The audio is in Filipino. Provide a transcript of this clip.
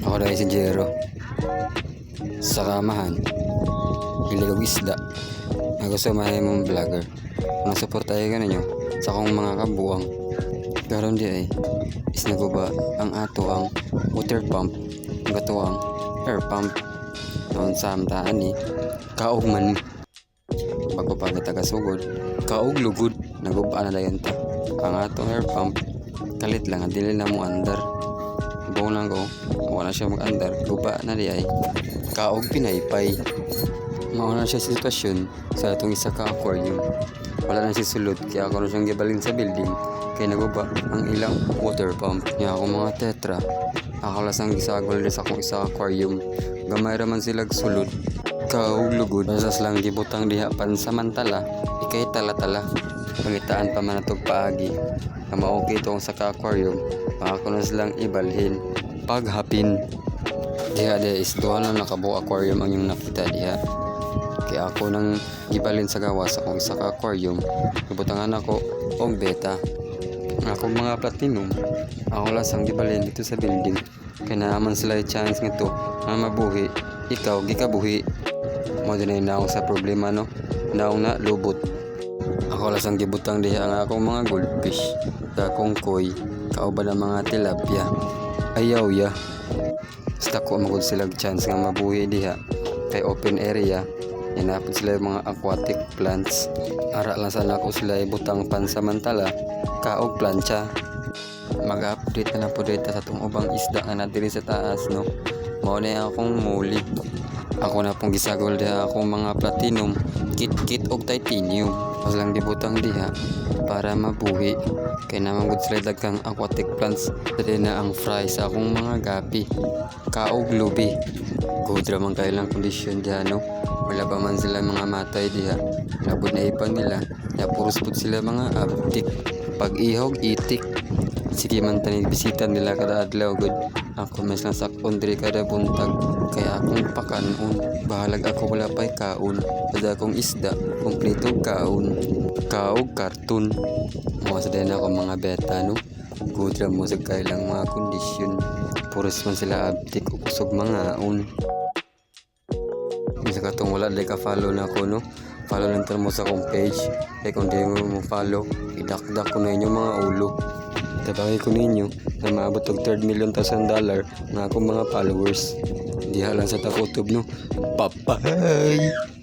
Ako dahil si Jero. Sa kamahan, hilig og isda. Ako sa mahay mong vlogger. Kung support tayo ninyo sa akong mga kabuang. Karon di ay is naguba ang ato ang water pump. Ang ato ang air pump. Noon sa amtaan ni kaog man pagpapagit tagasugod. Kaog lugod. Naguba na dayon ta. Ang atong air pump kalit lang dili na mo andar. Buong lang ko, wala siya mag-andar, guba na di ay kaog pinaypay. Mauna siya sitwasyon sa atong isa ka aquarium. Wala na siya sulod, kaya ako na siyang gibalin sa building. Kaya naguba ang ilang water pump niya ako mga tetra. Akalasang gisagol sa akong isa aquarium. Gamay raman sila sulod. Kaog lugod, asas lang gibutang diha pansamantala, ikay tala-tala. Pangitaan pa man atog paagi. Na maokay itong sa ka-aquarium, ako na silang ibalhin. Paghapin, diha is doon lang nakabuo aquarium ang yung nakita diha. Kaya ako nang ibalhin sa gawas akong isa ka-aquarium. Ibutangan ako og beta. Akong mga platinum, ako lang sang gibalhin dito sa building. Kaya naaman sila yung chance nito na mabuhi. Ikaw, gikabuhi. Mo din na ako sa problema no, naong na lubot. Ako lasang gibutang diha ang akong mga goldfish, akong koi, kauban ang mga tilapia. Ayaw ya. Basta ko magod sila chance nga mabuhi diha. Kay open area, inapod sila yung mga aquatic plants. Ara lang sana ko sila ibutang pansamantala, kaog plancha. Mag-update na po dito sa itong ubang isda nga na diri sa taas no. Mao na akong muli. Ako na pong gisagol diha akong mga platinum, kit-kit og titanium. Mas lang gibutang diha para mabuhi. Kaya naman good sila daghang aquatic plants. Dali na ang fry sa akong mga gapi. Kaog lubi. Good raman kayo lang kondisyon diha no. Wala pa man sila mga matay diha. Labod na ipang nila. Napuruspod sila mga abtik. Pag ihog, itik. Sige man tani bisita nila kada adlaw good. Ako mas lang sakon diri kada buntag. Kaya akong pakanon. Bahalag ako wala pa'y kaon. Pada akong isda, kumpleto kaon. Kaog karton. Mga din ako mga beta no. Gudra mo sa kailang mga kondisyon. Puros man sila abtik o kusog mga on. Isa katong wala like ka follow na ako no. Follow lang mo sa akong page. Like kung di mo follow, idakdak ko na inyo mga ulo. Tabangin ko ninyo na maabot og $3 million nga akong mga followers. Diha lang sa YouTube no. Bye-bye!